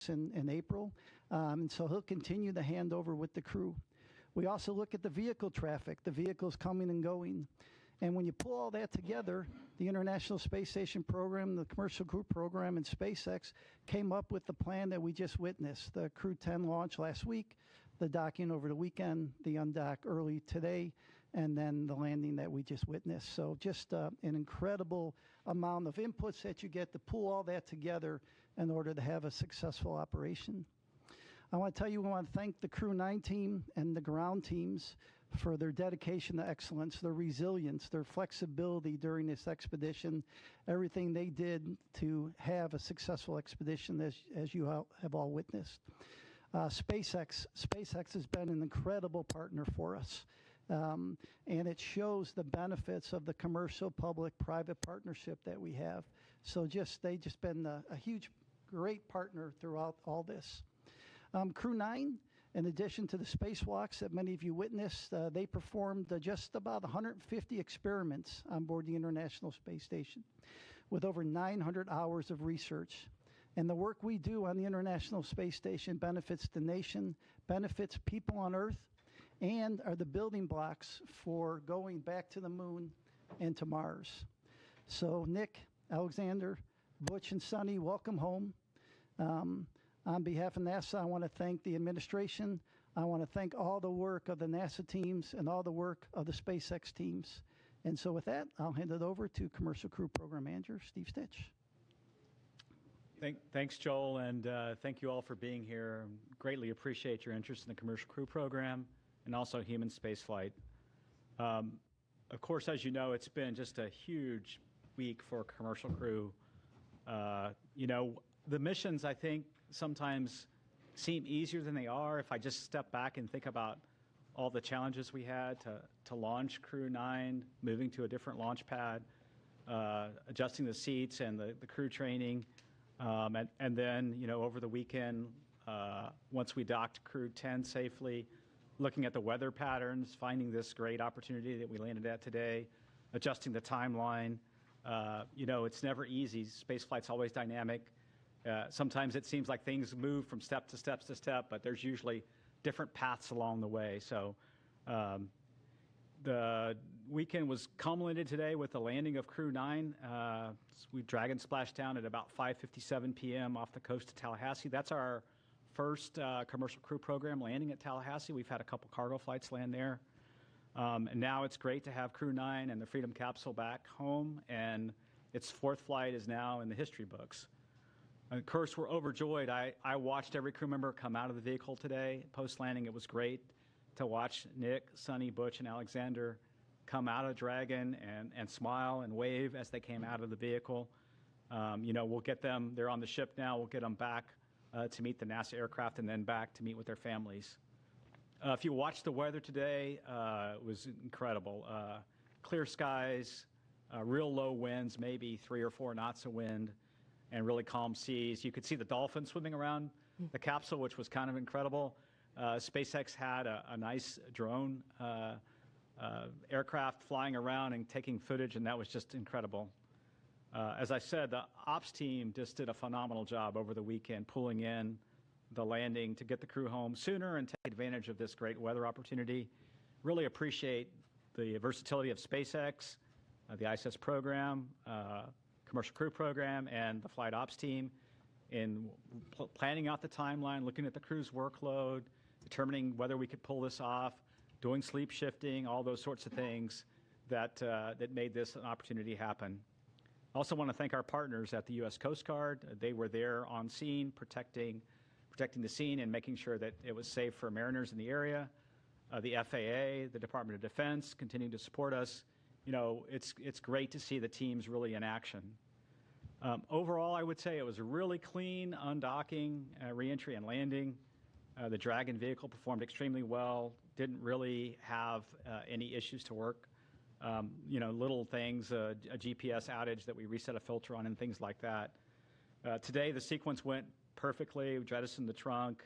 us in April. And so he'll continue the handover with the crew. We also look at the vehicle traffic, the vehicles coming and going. And when you pull all that together, the International Space Station program, the Commercial Crew program, and SpaceX came up with the plan that we just witnessed. The Crew 10 launch last week, the docking over the weekend, the undock early today, and then the landing that we just witnessed. So just an incredible amount of inputs that you get to pull all that together in order to have a successful operation. I want to tell you, we want to thank the Crew 9 team and the ground teams for their dedication to excellence, their resilience, their flexibility during this expedition, everything they did to have a successful expedition, as you have all witnessed. SpaceX has been an incredible partner for us, and it shows the benefits of the commercial public-private partnership that we have. So they've just been a huge, great partner throughout all this. Crew 9, in addition to the spacewalks that many of you witnessed, they performed just about 150 experiments on board the International Space Station with over 900 hours of research. And the work we do on the International Space Station benefits the nation, benefits people on Earth, and are the building blocks for going back to the moon and to Mars. So Nick, Alexander, Butch, and Sonny, welcome home. On behalf of NASA, I want to thank the administration. I want to thank all the work of the NASA teams and all the work of the SpaceX teams. And so with that, I'll hand it over to Commercial Crew Program Manager, Steve Stitch. Thanks, Joel, and thank you all for being here. Greatly appreciate your interest in the Commercial Crew Program and also human spaceflight. Of course, as you know, it's been just a huge week for Commercial Crew. The missions, I think, sometimes seem easier than they are. If I just step back and think about all the challenges we had to launch Crew 9, moving to a different launch pad, adjusting the seats and the crew training, and then, over the weekend, once we docked Crew 10 safely, looking at the weather patterns, finding this great opportunity that we landed at today, adjusting the timeline. It's never easy. Spaceflight's always dynamic. Sometimes it seems like things move from step to step to step, but there's usually different paths along the way. So the weekend was culminated today with the landing of Crew 9. We dragon splashed down at about 5:57 p.m. off the coast of Tallahassee. That's our first Commercial Crew Program landing at Tallahassee. We've had a couple cargo flights land there. And now it's great to have Crew 9 and the Freedom Capsule back home, and its fourth flight is now in the history books. Of course, we're overjoyed. I watched every crew member come out of the vehicle today. Post-landing, it was great to watch Nick, Sonny, Butch, and Alexander come out of Dragon and smile and wave as they came out of the vehicle. We'll get them, they're on the ship now, we'll get them back to meet the NASA aircraft and then back to meet with their families. If you watched the weather today, it was incredible. Clear skies, real low winds, maybe 3 or 4 knots of wind, and really calm seas. You could see the dolphins swimming around the capsule, which was kind of incredible. SpaceX had a nice drone aircraft flying around and taking footage, and that was just incredible. As I said, the ops team just did a phenomenal job over the weekend, pulling in the landing to get the crew home sooner and take advantage of this great weather opportunity. Really appreciate the versatility of SpaceX, the ISS program, Commercial Crew Program, and the flight ops team in planning out the timeline, looking at the crew's workload, determining whether we could pull this off, doing sleep shifting, all those sorts of things that made this an opportunity happen. I also want to thank our partners at the U.S. Coast Guard. They were there on scene, protecting the scene and making sure that it was safe for mariners in the area. The FAA, the Department of Defense, continuing to support us. It's great to see the teams really in action. Overall, I would say it was a really clean undocking, reentry, and landing. The Dragon vehicle performed extremely well, didn't really have any issues to work. Little things, a GPS outage that we reset a filter on and things like that. Today, the sequence went perfectly. We jettisoned the trunk,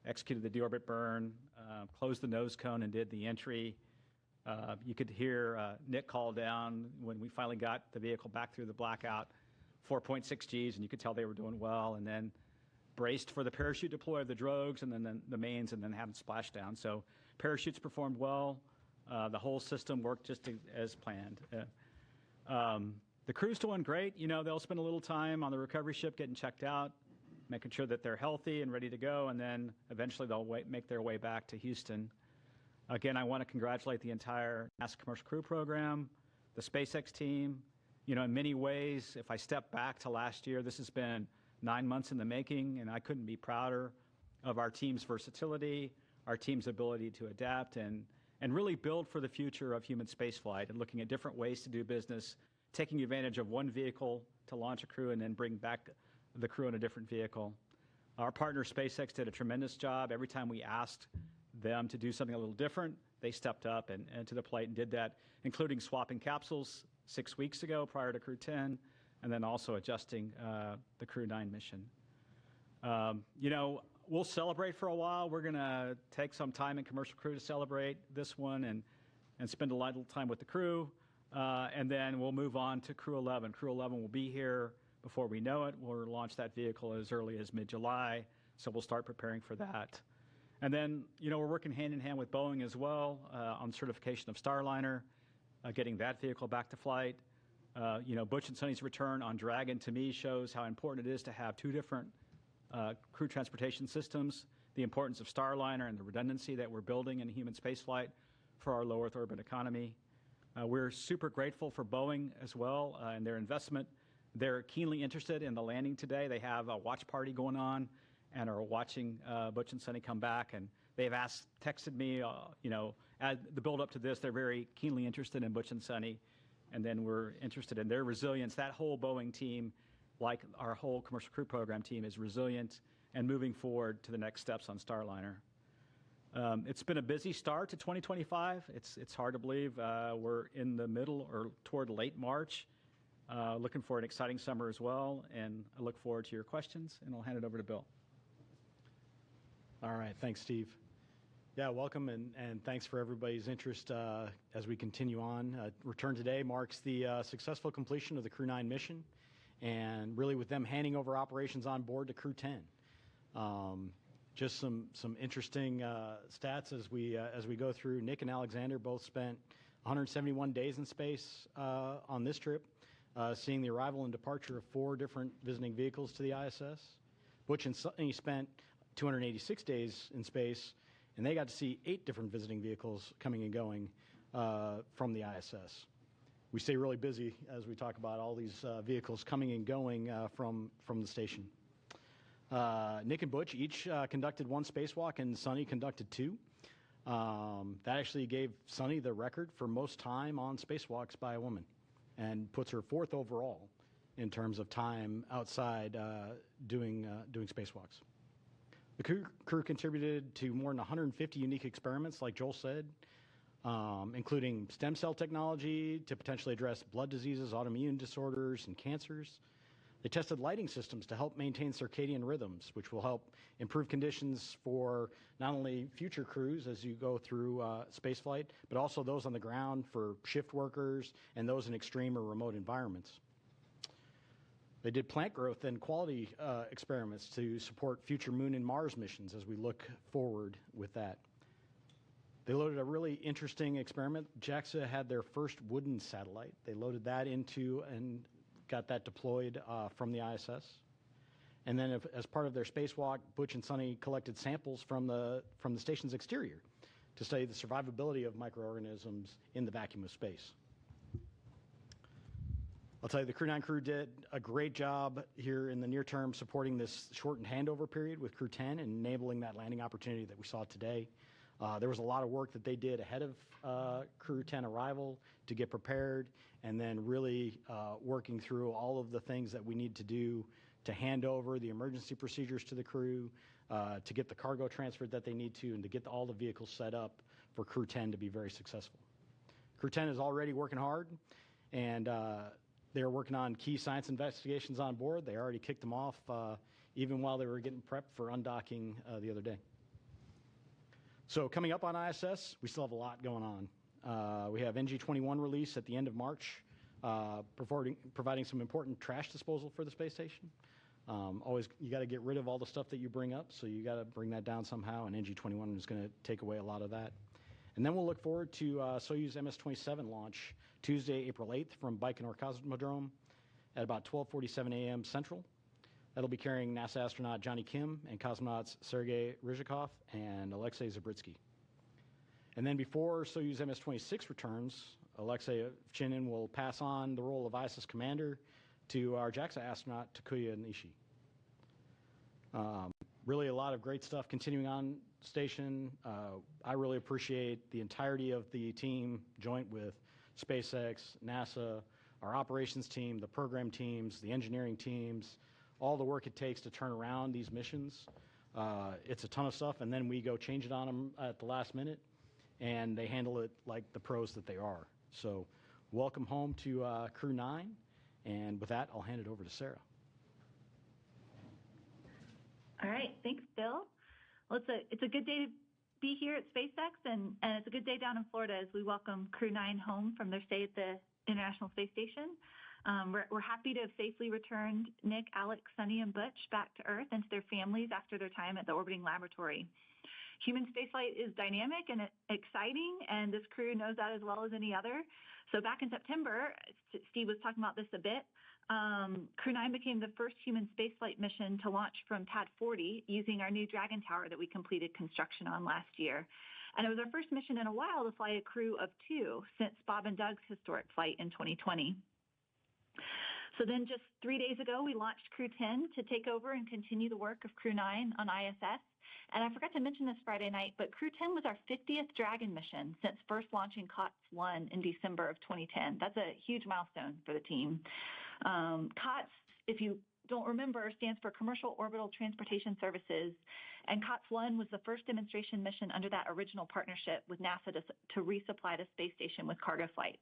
executed the deorbit burn, closed the nose cone, and did the entry. You could hear Nick call down when we finally got the vehicle back through the blackout, 4.6 Gs, and you could tell they were doing well. And then braced for the parachute deploy of the drogues and then the mains and then have them splash down. So parachutes performed well. The whole system worked just as planned. The crew's doing great. You know, they'll spend a little time on the recovery ship getting checked out, making sure that they're healthy and ready to go, and then eventually they'll make their way back to Houston. Again, I want to congratulate the entire NASA Commercial Crew Program, the SpaceX team. You know, in many ways, if I step back to last year, this has been 9 months in the making, and I couldn't be prouder of our team's versatility, our team's ability to adapt, and really build for the future of human spaceflight and looking at different ways to do business, taking advantage of one vehicle to launch a crew and then bring back the crew in a different vehicle. Our partner SpaceX did a tremendous job. Every time we asked them to do something a little different, they stepped up and to the plate and did that, including swapping capsules 6 weeks ago prior to Crew 10, and then also adjusting the Crew 9 mission. You know, we'll celebrate for a while. We're going to take some time in Commercial Crew to celebrate this one and spend a little time with the crew. And then we'll move on to Crew 11. Crew 11 will be here before we know it. We'll launch that vehicle as early as mid-July, so we'll start preparing for that. And then, you know, we're working hand in hand with Boeing as well on certification of Starliner, getting that vehicle back to flight. You know, Butch and Sonny's return on Dragon, to me, shows how important it is to have two different crew transportation systems, the importance of Starliner and the redundancy that we're building in human spaceflight for our low Earth orbit economy. We're super grateful for Boeing as well and their investment. They're keenly interested in the landing today. They have a watch party going on and are watching Butch and Sonny come back. And they've texted me, you know, at the build up to this, they're very keenly interested in Butch and Sonny. And then we're interested in their resilience. That whole Boeing team, like our whole Commercial Crew Program team, is resilient and moving forward to the next steps on Starliner. It's been a busy start to 2025. It's hard to believe we're in the middle or toward late March. Looking for an exciting summer as well, and I look forward to your questions, and I'll hand it over to Bill. All right, thanks, Steve. Yeah, welcome, and thanks for everybody's interest as we continue on. Return today marks the successful completion of the Crew 9 mission, and really with them handing over operations on board to Crew 10. Just some interesting stats as we go through. Nick and Alexander both spent 171 days in space on this trip, seeing the arrival and departure of 4 different visiting vehicles to the ISS. Butch and Sonny spent 286 days in space, and they got to see 8 different visiting vehicles coming and going from the ISS. We stay really busy as we talk about all these vehicles coming and going from the station. Nick and Butch each conducted 1 spacewalk, and Sonny conducted 2. That actually gave Sonny the record for most time on spacewalks by a woman, and puts her 4th overall in terms of time outside doing spacewalks. The crew contributed to more than 150 unique experiments, like Joel said, including stem cell technology to potentially address blood diseases, autoimmune disorders, and cancers. They tested lighting systems to help maintain circadian rhythms, which will help improve conditions for not only future crews as you go through spaceflight, but also those on the ground for shift workers and those in extreme or remote environments. They did plant growth and quality experiments to support future Moon and Mars missions as we look forward with that. They loaded a really interesting experiment. JAXA had their first wooden satellite. They loaded that into and got that deployed from the ISS. And then as part of their spacewalk, Butch and Sonny collected samples from the station's exterior to study the survivability of microorganisms in the vacuum of space. I'll tell you, the Crew 9 crew did a great job here in the near term supporting this shortened handover period with Crew 10 and enabling that landing opportunity that we saw today. There was a lot of work that they did ahead of Crew 10 arrival to get prepared, and then really working through all of the things that we need to do to hand over the emergency procedures to the crew, to get the cargo transferred that they need to, and to get all the vehicles set up for Crew 10 to be very successful. Crew 10 is already working hard, and they're working on key science investigations on board. They already kicked them off even while they were getting prepped for undocking the other day. So coming up on ISS, we still have a lot going on. We have NG-21 release at the end of March, providing some important trash disposal for the space station. Always, you got to get rid of all the stuff that you bring up, so you got to bring that down somehow, and NG-21 is going to take away a lot of that. And then we'll look forward to Soyuz MS-27 launch Tuesday, April 8th from Baikonur Cosmodrome at about 12:47 a.m. Central. That'll be carrying NASA astronaut Johnny Kim and cosmonauts Sergei Ryzhikov and Alexei Zabritsky. And then before Soyuz MS-26 returns, Alexei Ovchinin will pass on the role of ISS commander to our JAXA astronaut Takuya Nishi. Really a lot of great stuff continuing on station. I really appreciate the entirety of the team, joint with SpaceX, NASA, our operations team, the program teams, the engineering teams, all the work it takes to turn around these missions. It's a ton of stuff, and then we go change it on them at the last minute, and they handle it like the pros that they are. So welcome home to Crew 9, and with that, I'll hand it over to Sarah. All right, thanks, Bill. Well, it's a good day to be here at SpaceX, and it's a good day down in Florida as we welcome Crew 9 home from their stay at the International Space Station. We're happy to have safely returned Nick, Alex, Sunny, and Butch back to Earth and to their families after their time at the orbiting laboratory. Human spaceflight is dynamic and exciting, and this crew knows that as well as any other. So back in September, Steve was talking about this a bit, Crew 9 became the first human spaceflight mission to launch from Pad 40 using our new Dragon Tower that we completed construction on last year. And it was our first mission in a while to fly a crew of 2 since Bob and Doug's historic flight in 2020. So then just 3 days ago, we launched Crew 10 to take over and continue the work of Crew 9 on ISS. And I forgot to mention this Friday night, but Crew 10 was our 50th Dragon mission since first launching COTS 1 in December of 2010. That's a huge milestone for the team. COTS, if you don't remember, stands for Commercial Orbital Transportation Services. And COTS 1 was the first demonstration mission under that original partnership with NASA to resupply the space station with cargo flights.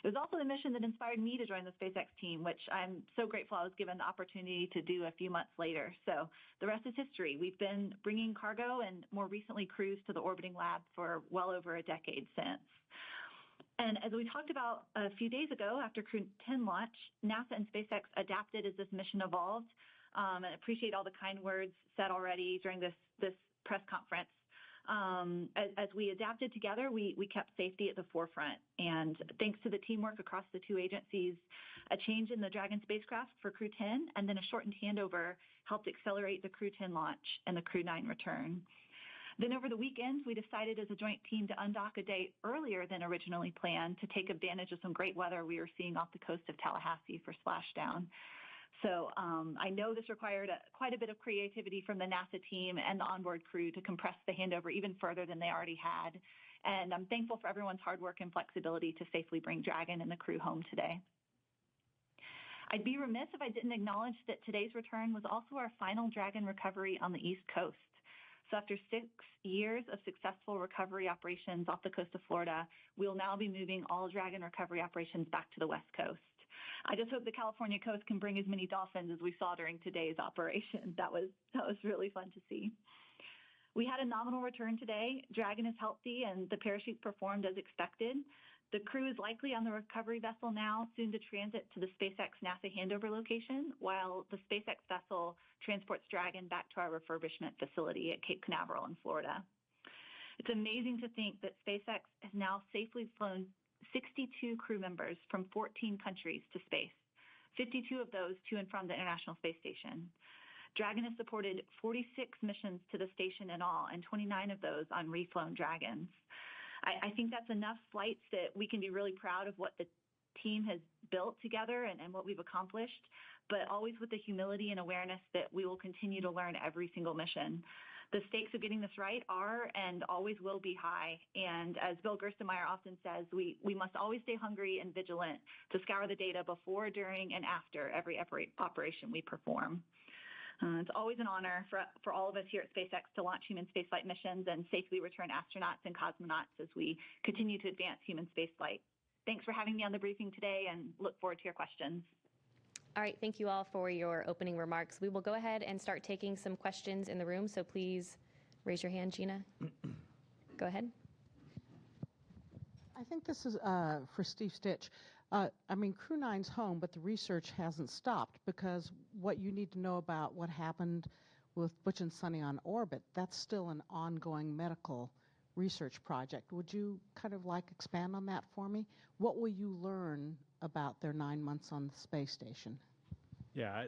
It was also the mission that inspired me to join the SpaceX team, which I'm so grateful I was given the opportunity to do a few months later. So the rest is history. We've been bringing cargo and more recently crews to the orbiting lab for well over a decade since. And as we talked about a few days ago after Crew 10 launch, NASA and SpaceX adapted as this mission evolved. And I appreciate all the kind words said already during this press conference. As we adapted together, we kept safety at the forefront. And thanks to the teamwork across the 2 agencies, a change in the Dragon spacecraft for Crew 10 and then a shortened handover helped accelerate the Crew 10 launch and the Crew 9 return. Then over the weekend, we decided as a joint team to undock a day earlier than originally planned to take advantage of some great weather we were seeing off the coast of Tallahassee for splashdown. So I know this required quite a bit of creativity from the NASA team and the onboard crew to compress the handover even further than they already had. And I'm thankful for everyone's hard work and flexibility to safely bring Dragon and the crew home today. I'd be remiss if I didn't acknowledge that today's return was also our final Dragon recovery on the East Coast. So after 6 years of successful recovery operations off the coast of Florida, we'll now be moving all Dragon recovery operations back to the West Coast. I just hope the California coast can bring as many dolphins as we saw during today's operation. That was really fun to see. We had a nominal return today. Dragon is healthy and the parachutes performed as expected. The crew is likely on the recovery vessel now, soon to transit to the SpaceX NASA handover location, while the SpaceX vessel transports Dragon back to our refurbishment facility at Cape Canaveral in Florida. It's amazing to think that SpaceX has now safely flown 62 crew members from 14 countries to space, 52 of those to and from the International Space Station. Dragon has supported 46 missions to the station in all, and 29 of those on reflown Dragons. I think that's enough flights that we can be really proud of what the team has built together and what we've accomplished, but always with the humility and awareness that we will continue to learn every single mission. The stakes of getting this right are and always will be high. And as Bill Gerstenmaier often says, we must always stay hungry and vigilant to scour the data before, during, and after every operation we perform. It's always an honor for all of us here at SpaceX to launch human spaceflight missions and safely return astronauts and cosmonauts as we continue to advance human spaceflight. Thanks for having me on the briefing today and look forward to your questions. All right, thank you all for your opening remarks. We will go ahead and start taking some questions in the room, so please raise your hand, Gina. Go ahead. I think this is for Steve Stitch. Crew 9's home, but the research hasn't stopped, because what you need to know about what happened with Butch and Sonny on orbit, that's still an ongoing medical research project. Would you kind of expand on that for me? What will you learn about their 9 months on the space station? Yeah,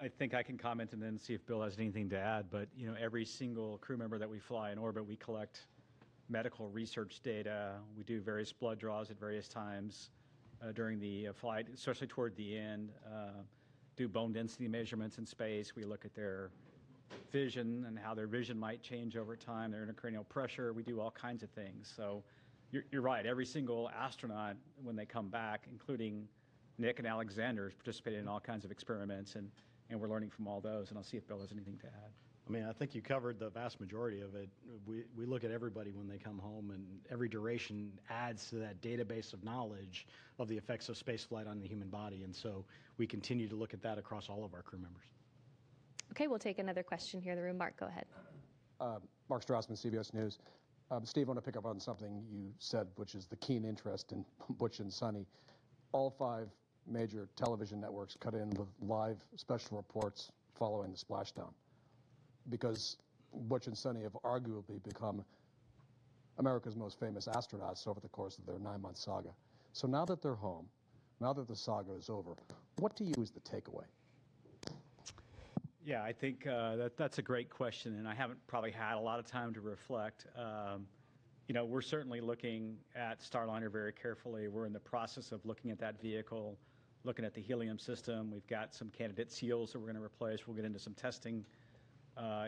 I think I can comment and then see if Bill has anything to add. But, every single crew member that we fly in orbit, we collect medical research data. We do various blood draws at various times during the flight, especially toward the end. Do bone density measurements in space. We look at their vision and how their vision might change over time, their intracranial pressure. We do all kinds of things. So you're right. Every single astronaut, when they come back, including Nick and Alexander, is participating in all kinds of experiments, and we're learning from all those. And I'll see if Bill has anything to add. I think you covered the vast majority of it. We look at everybody when they come home, and every duration adds to that database of knowledge of the effects of spaceflight on the human body. And so we continue to look at that across all of our crew members. Okay, we'll take another question here in the room. Mark, go ahead. Mark Strassman, CBS News. Steve, I want to pick up on something you said, which is the keen interest in Butch and Sonny. All 5 major television networks cut in with live special reports following the splashdown, because Butch and Sonny have arguably become America's most famous astronauts over the course of their 9-month saga. So now that they're home, now that the saga is over, what to you is the takeaway? Yeah, I think that's a great question, and I haven't probably had a lot of time to reflect. We're certainly looking at Starliner very carefully. We're in the process of looking at that vehicle, looking at the helium system. We've got some candidate seals that we're going to replace. We'll get into some testing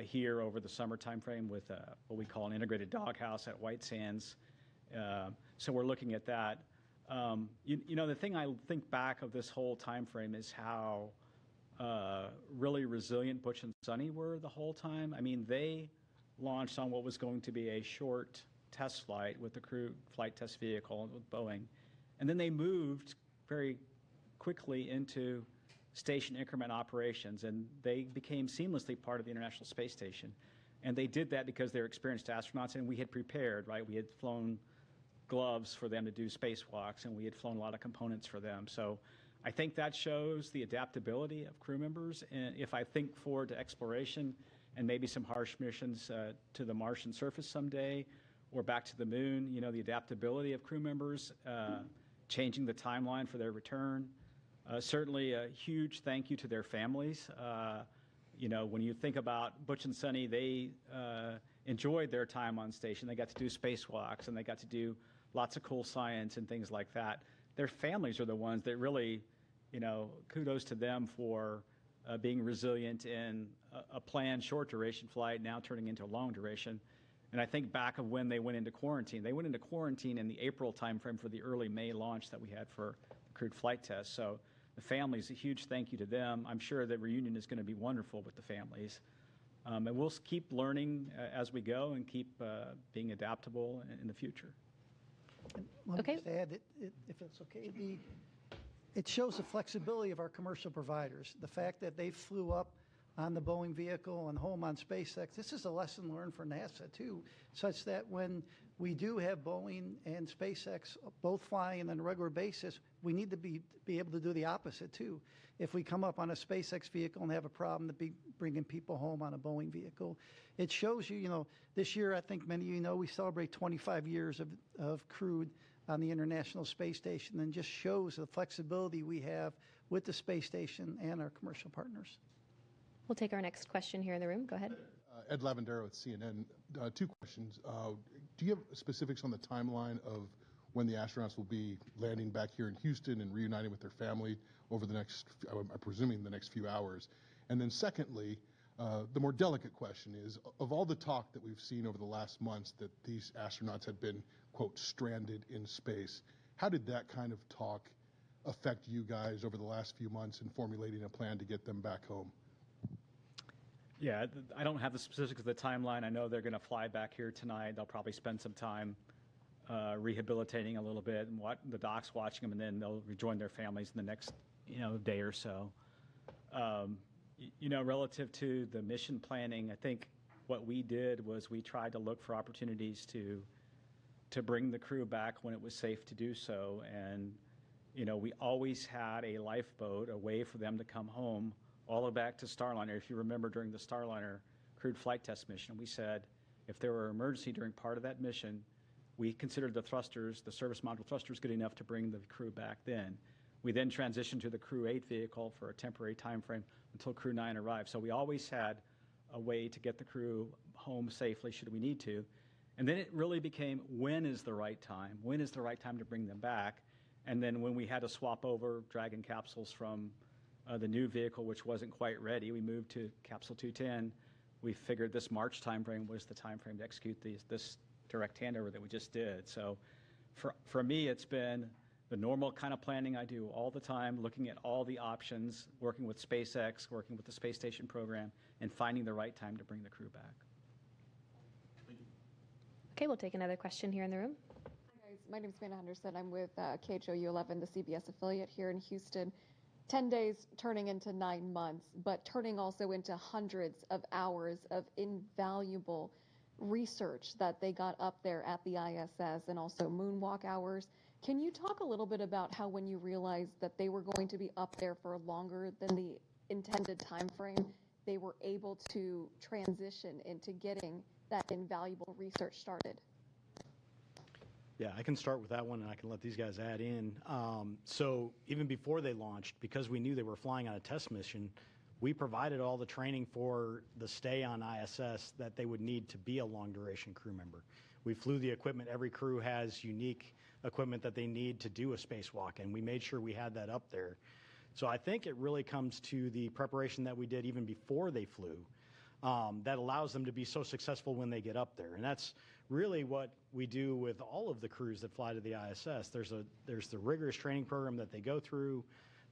here over the summer timeframe with what we call an integrated doghouse at White Sands. So we're looking at that. The thing I think back of this whole timeframe is how really resilient Butch and Sonny were the whole time. They launched on what was going to be a short test flight with the crew flight test vehicle with Boeing. And then they moved very quickly into station increment operations, and they became seamlessly part of the International Space Station. And they did that because they're experienced astronauts, and we had prepared, right? We had flown gloves for them to do spacewalks, and we had flown a lot of components for them. So I think that shows the adaptability of crew members. And if I think forward to exploration and maybe some harsh missions to the Martian surface someday, or back to the moon, the adaptability of crew members, changing the timeline for their return. Certainly a huge thank you to their families. When you think about Butch and Sonny, they enjoyed their time on station. They got to do spacewalks, and they got to do lots of cool science and things like that. Their families are the ones that really, kudos to them for being resilient in a planned short duration flight now turning into a long duration. And I think back of when they went into quarantine. They went into quarantine in the April timeframe for the early May launch that we had for the crewed flight test. So the families, a huge thank you to them. I'm sure the reunion is going to be wonderful with the families. And we'll keep learning as we go and keep being adaptable in the future. Let me just add, if it's okay, it shows the flexibility of our commercial providers. The fact that they flew up on the Boeing vehicle and home on SpaceX, this is a lesson learned for NASA too, such that when we do have Boeing and SpaceX both flying on a regular basis, we need to be able to do the opposite too. If we come up on a SpaceX vehicle and have a problem to be bringing people home on a Boeing vehicle, it shows you, this year, I think many of you know, we celebrate 25 years of crewed on the International Space Station, and just shows the flexibility we have with the space station and our commercial partners. We'll take our next question here in the room. Go ahead. Ed Lavandero with CNN. 2 questions. Do you have specifics on the timeline of when the astronauts will be landing back here in Houston and reuniting with their family over the next, I'm presuming, the next few hours? And then secondly, the more delicate question is, of all the talk that we've seen over the last months that these astronauts had been, quote, stranded in space, how did that kind of talk affect you guys over the last few months in formulating a plan to get them back home? Yeah, I don't have the specifics of the timeline. I know they're going to fly back here tonight. They'll probably spend some time rehabilitating a little bit, and the doc's watching them, and then they'll rejoin their families in the next, day or so. Relative to the mission planning, I think what we did was we tried to look for opportunities to bring the crew back when it was safe to do so. And, we always had a lifeboat, a way for them to come home, all the way back to Starliner. If you remember during the Starliner crewed flight test mission, we said if there were an emergency during part of that mission, we considered the thrusters, the service module thrusters, good enough to bring the crew back then. We then transitioned to the Crew 8 vehicle for a temporary time frame until Crew 9 arrived. So we always had a way to get the crew home safely should we need to. And then it really became, when is the right time? When is the right time to bring them back? And then when we had to swap over Dragon capsules from the new vehicle, which wasn't quite ready, we moved to Capsule 210. We figured this March timeframe was the timeframe to execute this direct handover that we just did. So for me, it's been the normal kind of planning I do all the time, looking at all the options, working with SpaceX, working with the space station program, and finding the right time to bring the crew back. Okay, we'll take another question here in the room. Hi guys, my name is Amanda Henderson. I'm with KHOU 11, the CBS affiliate here in Houston. 10 days turning into 9 months, but turning also into hundreds of hours of invaluable research that they got up there at the ISS, and also moonwalk hours. Can you talk a little bit about how, when you realized that they were going to be up there for longer than the intended time frame, they were able to transition into getting that invaluable research started? Yeah, I can start with that one, and I can let these guys add in. So even before they launched, because we knew they were flying on a test mission, we provided all the training for the stay on ISS that they would need to be a long-duration crew member. We flew the equipment. Every crew has unique equipment that they need to do a spacewalk, and we made sure we had that up there. So I think it really comes to the preparation that we did even before they flew that allows them to be so successful when they get up there. And that's really what we do with all of the crews that fly to the ISS. There's the rigorous training program that they go through.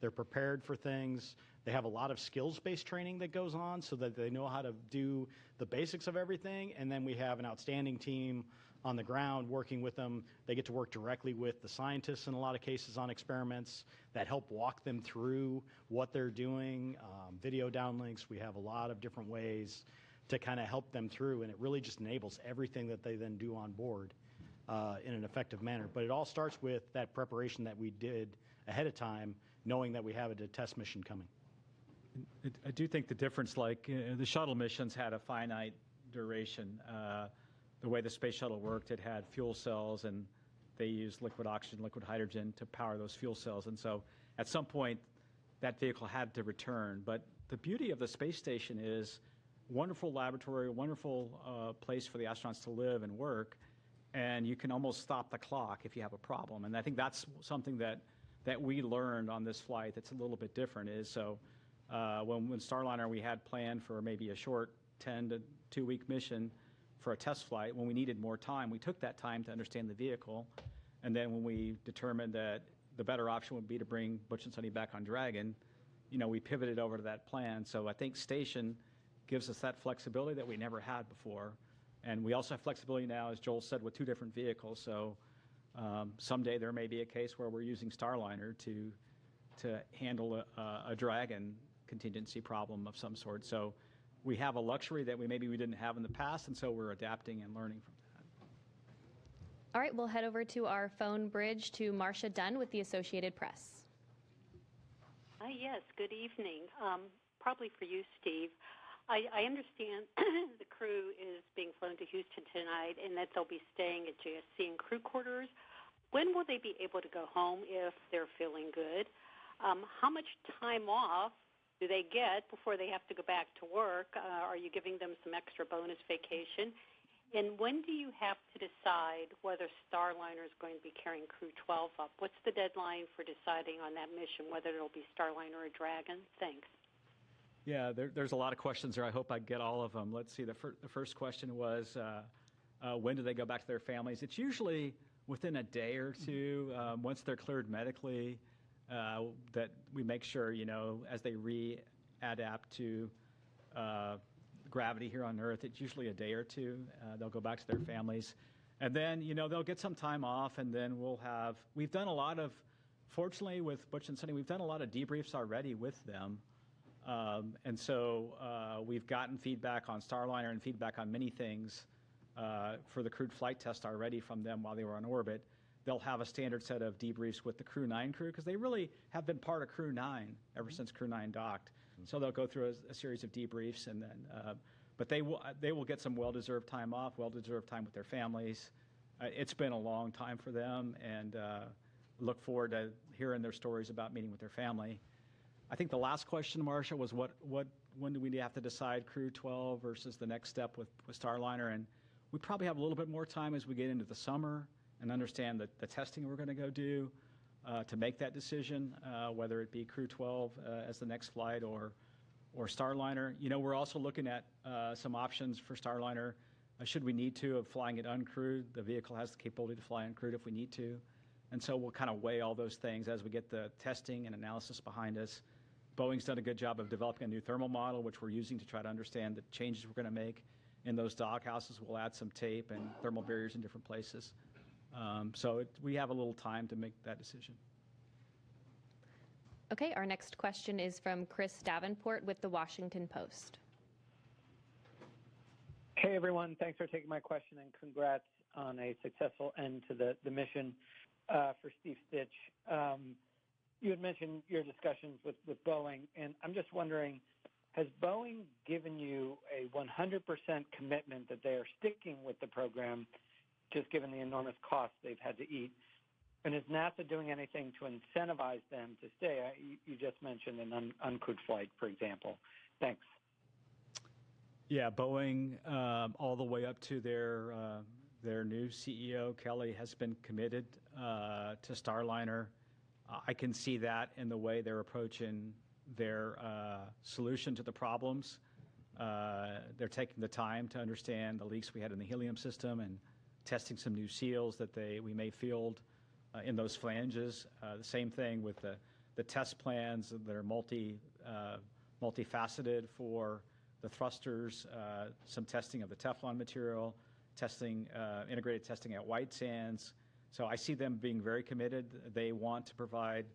They're prepared for things. They have a lot of skills-based training that goes on so that they know how to do the basics of everything. And then we have an outstanding team on the ground working with them. They get to work directly with the scientists in a lot of cases on experiments that help walk them through what they're doing, video downlinks. We have a lot of different ways to kind of help them through, and it really just enables everything that they then do on board in an effective manner. But it all starts with that preparation that we did ahead of time, knowing that we have a test mission coming. I do think the difference, like the shuttle missions had a finite duration. The way the space shuttle worked, it had fuel cells, and they used liquid oxygen, liquid hydrogen to power those fuel cells. And so at some point, that vehicle had to return. But the beauty of the space station is wonderful laboratory, wonderful place for the astronauts to live and work, and you can almost stop the clock if you have a problem. And I think that's something that we learned on this flight that's a little bit different is, so when Starliner we had planned for maybe a short 10 to 2 week mission for a test flight. When we needed more time, we took that time to understand the vehicle, and then when we determined that the better option would be to bring Butch and Sonny back on Dragon, we pivoted over to that plan. So I think Station gives us that flexibility that we never had before, and we also have flexibility now, as Joel said, with 2 different vehicles. So someday there may be a case where we're using Starliner to handle a Dragon contingency problem of some sort. So we have a luxury that we didn't have in the past, and so we're adapting and learning from that. All right, we'll head over to our phone bridge to Marcia Dunn with the Associated Press. Yes, good evening. Probably for you, Steve. I understand the crew is being flown to Houston tonight and that they'll be staying at JSC in crew quarters. When will they be able to go home if they're feeling good? How much time off do they get before they have to go back to work? Are you giving them some extra bonus vacation? And when do you have to decide whether Starliner is going to be carrying Crew 12 up? What's the deadline for deciding on that mission, whether it'll be Starliner or Dragon? Thanks. Yeah, there's a lot of questions there. I hope I get all of them. Let's see. The first question was, when do they go back to their families? It's usually within a day or two, once they're cleared medically, that we make sure, as they readapt to gravity here on Earth, it's usually a day or two. They'll go back to their families. And then, they'll get some time off, and then we've done a lot of, fortunately with Butch and Sonny, we've done a lot of debriefs already with them. And so we've gotten feedback on Starliner and feedback on many things for the crewed flight test already from them while they were on orbit. they'll have a standard set of debriefs with the Crew 9 crew, because they really have been part of Crew 9 ever since Crew 9 docked. So they'll go through a series of debriefs, and then, but they will get some well-deserved time off, well-deserved time with their families. It's been a long time for them, and look forward to hearing their stories about meeting with their family. I think the last question, Marcia, was when do we have to decide Crew 12 versus the next step with Starliner? And we probably have a little bit more time as we get into the summer and understand the testing we're going to go do to make that decision, whether it be Crew 12 as the next flight or Starliner. You know, we're also looking at some options for Starliner. Should we need to, of flying it uncrewed. The vehicle has the capability to fly uncrewed if we need to. And so we'll kind of weigh all those things as we get the testing and analysis behind us. Boeing's done a good job of developing a new thermal model, which we're using to try to understand the changes we're going to make in those dock houses. We'll add some tape and thermal barriers in different places. We have a little time to make that decision. Okay, our next question is from Chris Davenport with The Washington Post. Hey, everyone. Thanks for taking my question, and congrats on a successful end to the mission for Steve Stitch. You had mentioned your discussions with Boeing, and I'm just wondering, has Boeing given you a 100% commitment that they are sticking with the program, just given the enormous costs they've had to eat? And is NASA doing anything to incentivize them to stay? You just mentioned an uncrewed flight, for example. Thanks. Yeah, Boeing, all the way up to their new CEO, Kelly, has been committed to Starliner. I can see that in the way they're approaching their solution to the problems. They're taking the time to understand the leaks we had in the helium system and testing some new seals that we may field in those flanges. The same thing with the test plans that are multifaceted for the thrusters, some testing of the Teflon material, integrated testing at White Sands. So I see them being very committed. They want to provide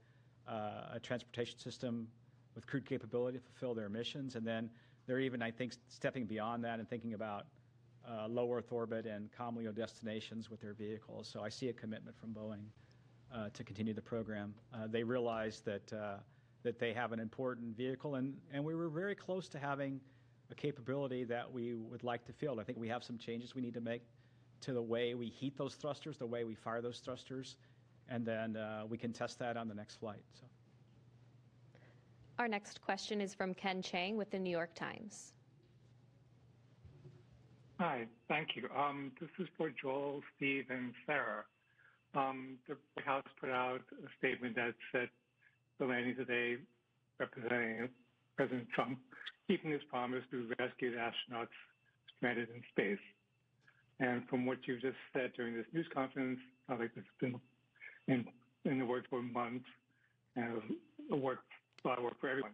a transportation system with crewed capability to fulfill their missions. And then they're even, I think, stepping beyond that and thinking about low Earth orbit and comm LEO destinations with their vehicles. So I see a commitment from Boeing to continue the program. They realize that they have an important vehicle, and we were very close to having a capability that we would like to field. I think we have some changes we need to make to the way we heat those thrusters, the way we fire those thrusters, and then we can test that on the next flight. So. Our next question is from Ken Chang with the New York Times. Hi, thank you. This is for Joel, Steve, and Sarah. The White House put out a statement that said the landing today, representing President Trump, keeping his promise to rescue the astronauts stranded in space. And from what you just said during this news conference, I think it's been in the works for months, and a lot of work for everyone.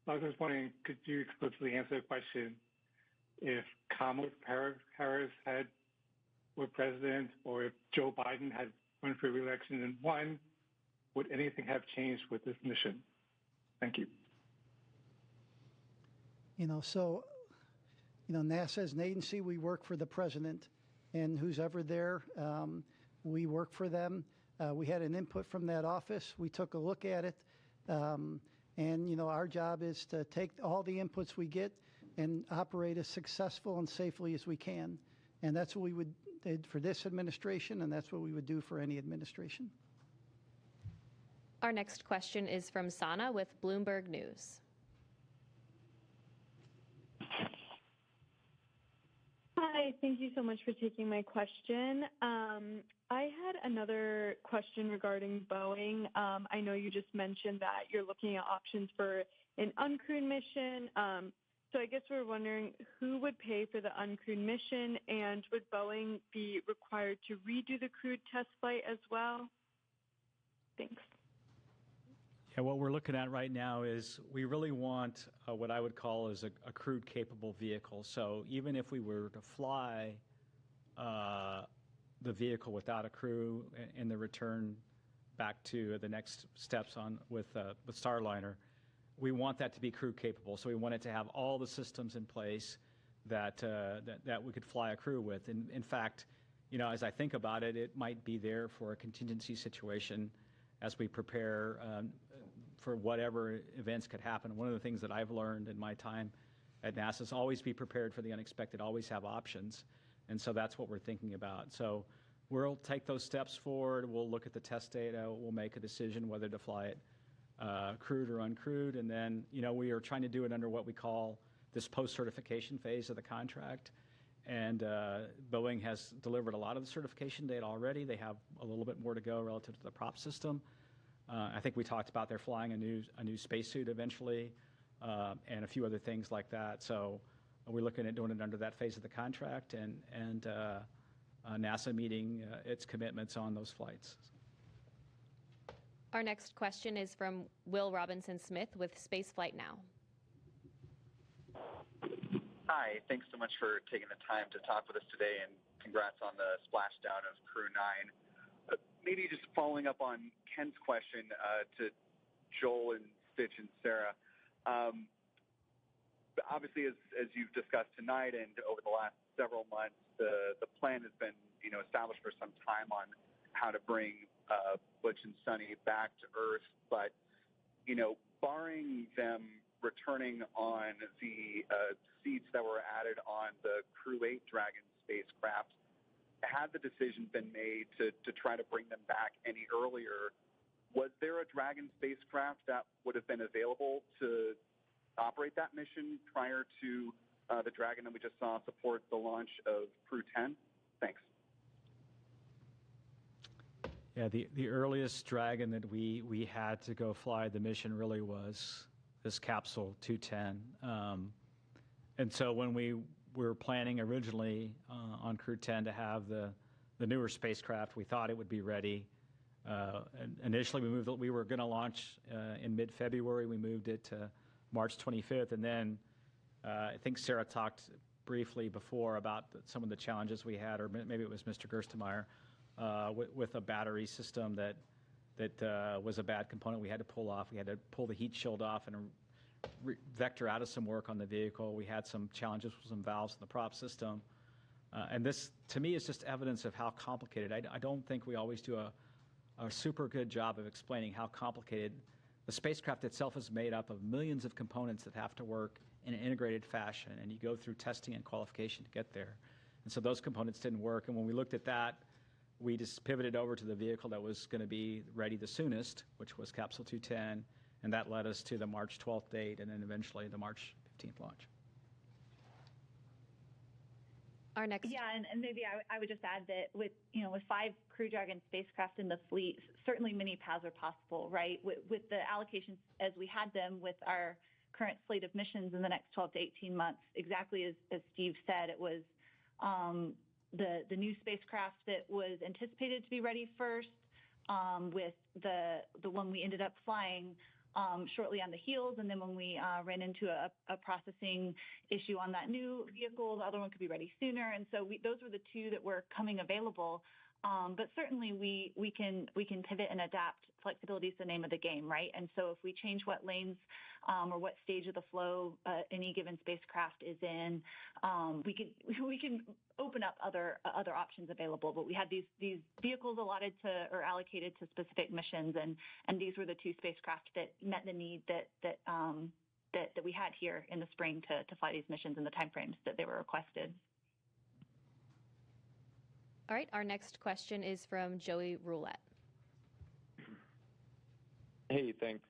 I was just wondering, could you explicitly answer the question, if Kamala Harris were president, or if Joe Biden had run for re-election and won, would anything have changed with this mission? Thank you. NASA is an agency. We work for the president, and who's ever there, we work for them. We had an input from that office. We took a look at it, and our job is to take all the inputs we get and operate as successful and safely as we can. And that's what we did for this administration, and that's what we would do for any administration. Our next question is from Sana with Bloomberg News. Hi, thank you so much for taking my question. I had another question regarding Boeing. I know you just mentioned that you're looking at options for an uncrewed mission. So I guess we're wondering who would pay for the uncrewed mission, and would Boeing be required to redo the crewed test flight as well? Thanks. Yeah, what we're looking at right now is we really want what I would call is a crewed capable vehicle. So even if we were to fly the vehicle without a crew in the return back to the next steps on with Starliner, we want that to be crew capable. So we want it to have all the systems in place that we could fly a crew with. In fact, as I think about it, it might be there for a contingency situation as we prepare for whatever events could happen. One of the things that I've learned in my time at NASA is always be prepared for the unexpected, always have options. And so that's what we're thinking about. So we'll take those steps forward. We'll look at the test data. We'll make a decision whether to fly it crewed or uncrewed. And then, we are trying to do it under what we call this post-certification phase of the contract. And Boeing has delivered a lot of the certification data already. They have a little bit more to go relative to the prop system. I think we talked about they're flying a new spacesuit eventually, and a few other things like that. So we're looking at doing it under that phase of the contract, and NASA meeting its commitments on those flights. Our next question is from Will Robinson-Smith with Spaceflight Now. Hi, thanks so much for taking the time to talk with us today, and congrats on the splashdown of Crew 9. Maybe just following up on Ken's question to Joel and Stitch and Sarah. Obviously, as you've discussed tonight and over the last several months, the plan has been established for some time on how to bring Butch and Sunny back to Earth. But barring them returning on the seats that were added on the Crew 8 Dragon spacecraft, had the decision been made to try to bring them back any earlier, was there a Dragon spacecraft that would have been available to operate that mission prior to the Dragon that we just saw support the launch of Crew 10? Thanks. Yeah, the earliest Dragon that we had to go fly the mission really was this capsule 210. And so when we were planning originally on Crew 10 to have the newer spacecraft, we thought it would be ready. And initially, we were going to launch in mid-February. We moved it to March 25th. And then I think Sarah talked briefly before about some of the challenges we had, or maybe it was Mr. Gerstenmaier, with a battery system that was a bad component we had to pull off. We had to pull the heat shield off and vector out of some work on the vehicle. We had some challenges with some valves in the prop system. And this, to me, is just evidence of how complicated. I don't think we always do a super good job of explaining how complicated the spacecraft itself is made up of millions of components that have to work in an integrated fashion, and you go through testing and qualification to get there. And so those components didn't work. And when we looked at that, we just pivoted over to the vehicle that was going to be ready the soonest, which was Capsule 210, and that led us to the March 12th date and then eventually the March 15th launch. Our next. Yeah, and maybe I would just add that with 5 Crew Dragon spacecraft in the fleet, certainly many paths are possible, right? With the allocations as we had them with our current slate of missions in the next 12 to 18 months, exactly as Steve said, it was the new spacecraft that was anticipated to be ready first, with the one we ended up flying shortly on the heels, and then when we ran into a processing issue on that new vehicle, the other one could be ready sooner, and so those were the 2 that were coming available. But certainly we can pivot and adapt. Flexibility is the name of the game, right? And so if we change what lanes or what stage of the flow any given spacecraft is in, we can open up other options available. But we had these vehicles allotted to or allocated to specific missions, and these were the 2 spacecraft that met the need that we had here in the spring to fly these missions in the timeframes that they were requested. All right, our next question is from Joey Roulette. Hey, thanks.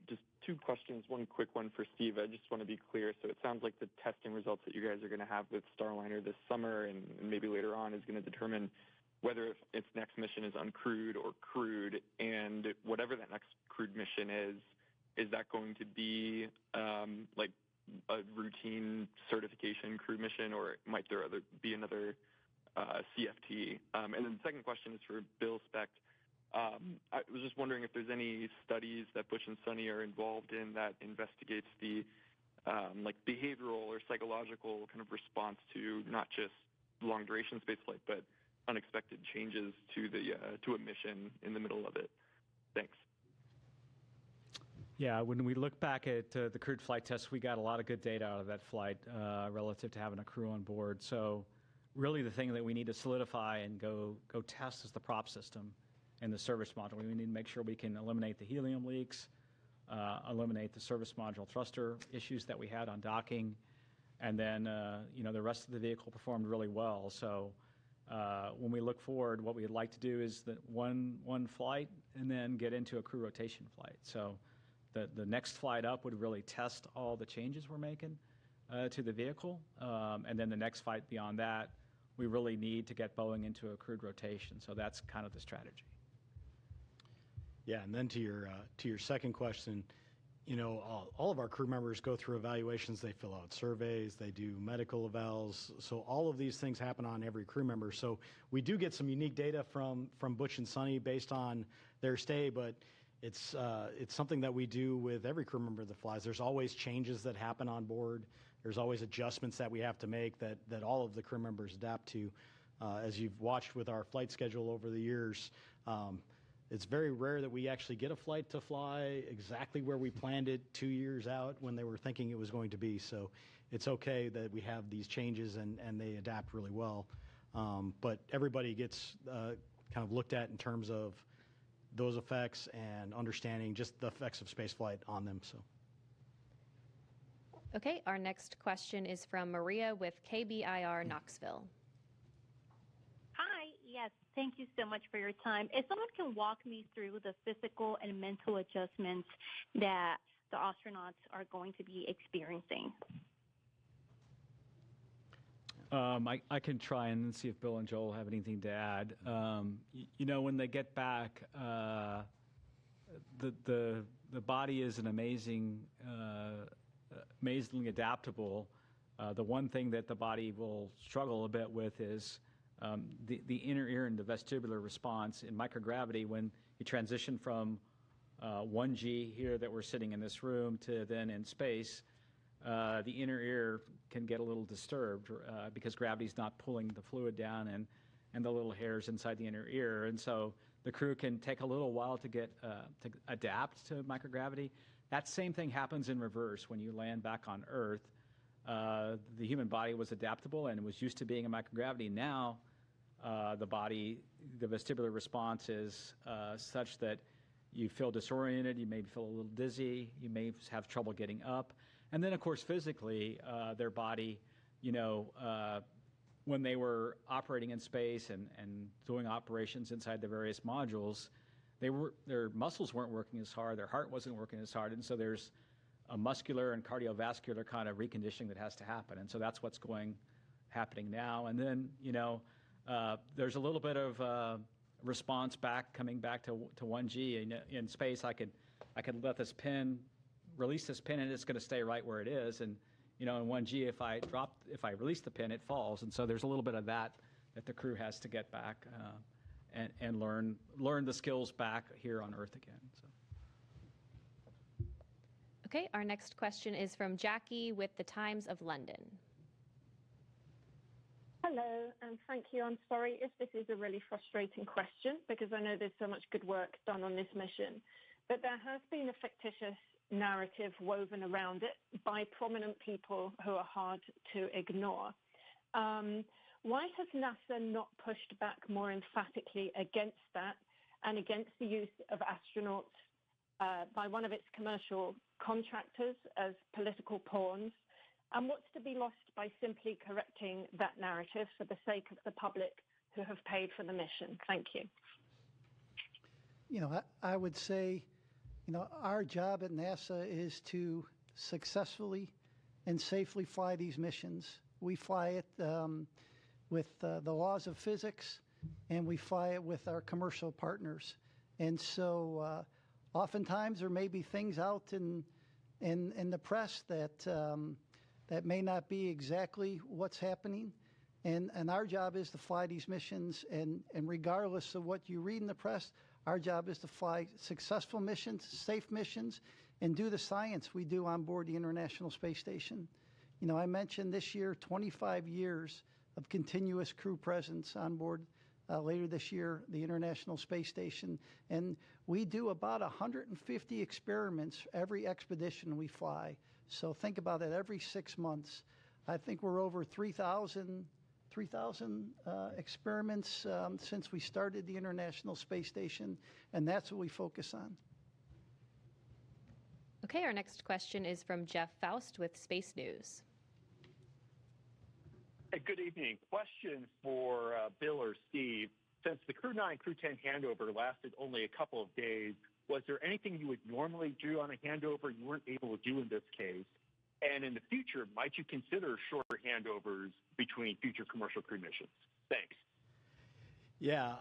Just 2 questions. One quick one for Steve. I just want to be clear. So it sounds like the testing results that you guys are going to have with Starliner this summer and maybe later on is going to determine whether its next mission is uncrewed or crewed. And whatever that next crewed mission is that going to be like a routine certification crew mission, or might there be another CFT? And then the second question is for Bill Specht. I was just wondering if there's any studies that Butch and Sunny are involved in that investigates the like behavioral or psychological kind of response to not just long duration spaceflight, but unexpected changes to a mission in the middle of it. Thanks. Yeah, when we look back at the crewed flight test, we got a lot of good data out of that flight relative to having a crew on board. So really the thing that we need to solidify and go test is the prop system and the service module. We need to make sure we can eliminate the helium leaks, eliminate the service module thruster issues that we had on docking, and then the rest of the vehicle performed really well. So when we look forward, what we'd like to do is that one flight and then get into a crew rotation flight. So the next flight up would really test all the changes we're making to the vehicle, and then the next flight beyond that, we really need to get Boeing into a crewed rotation. So that's kind of the strategy. Yeah, and then to your second question, all of our crew members go through evaluations. They fill out surveys. They do medical evals. So all of these things happen on every crew member. So we do get some unique data from Butch and Sunny based on their stay, but it's something that we do with every crew member that flies. There's always changes that happen on board. There's always adjustments that we have to make that all of the crew members adapt to. As you've watched with our flight schedule over the years, it's very rare that we actually get a flight to fly exactly where we planned it 2 years out when they were thinking it was going to be. So it's okay that we have these changes and they adapt really well. But everybody gets kind of looked at in terms of those effects and understanding just the effects of spaceflight on them. So. Okay, our next question is from Maria with KBIR Knoxville. Hi, yes, thank you so much for your time. If someone can walk me through the physical and mental adjustments that the astronauts are going to be experiencing. I can try and see if Bill and Joel have anything to add. When they get back, the body is an amazingly adaptable. The one thing that the body will struggle a bit with is the inner ear and the vestibular response in microgravity. When you transition from 1G here that we're sitting in this room to then in space, the inner ear can get a little disturbed because gravity's not pulling the fluid down and the little hairs inside the inner ear. And so the crew can take a little while to get to adapt to microgravity. That same thing happens in reverse when you land back on Earth. The human body was adaptable and was used to being in microgravity. Now, the vestibular response is such that you feel disoriented, you may feel a little dizzy, you may have trouble getting up. And then, of course, physically, their body, when they were operating in space and doing operations inside the various modules, their muscles weren't working as hard, their heart wasn't working as hard, and so there's a muscular and cardiovascular kind of reconditioning that has to happen, and so that's what's happening now. And then, there's a little bit of response coming back to 1G. In space, I could let this pin, release this pin, and it's going to stay right where it is. And in 1G, if I release the pin, it falls. And so there's a little bit of that the crew has to get back and learn the skills back here on Earth again. So. Okay, our next question is from Jackie with the Times of London. Hello, and thank you. I'm sorry if this is a really frustrating question because I know there's so much good work done on this mission, but there has been a fictitious narrative woven around it by prominent people who are hard to ignore. Why has NASA not pushed back more emphatically against that and against the use of astronauts by one of its commercial contractors as political pawns? And what's to be lost by simply correcting that narrative for the sake of the public who have paid for the mission? Thank you. I would say, our job at NASA is to successfully and safely fly these missions. We fly it with the laws of physics, and we fly it with our commercial partners. And so oftentimes there may be things out in the press that may not be exactly what's happening. And our job is to fly these missions, and regardless of what you read in the press, our job is to fly successful missions, safe missions, and do the science we do on board the International Space Station. I mentioned this year 25 years of continuous crew presence on board later this year, the International Space Station. And we do about 150 experiments every expedition we fly. So think about it, every 6 months. I think we're over 3,000 3,000 experiments since we started the International Space Station, and that's what we focus on. Okay, our next question is from Jeff Faust with Space News. Hey, good evening. Question for Bill or Steve. Since the Crew 9, Crew 10 handover lasted only a couple of days, was there anything you would normally do on a handover you weren't able to do in this case? And in the future, might you consider shorter handovers between future commercial crew missions? Thanks. Yeah,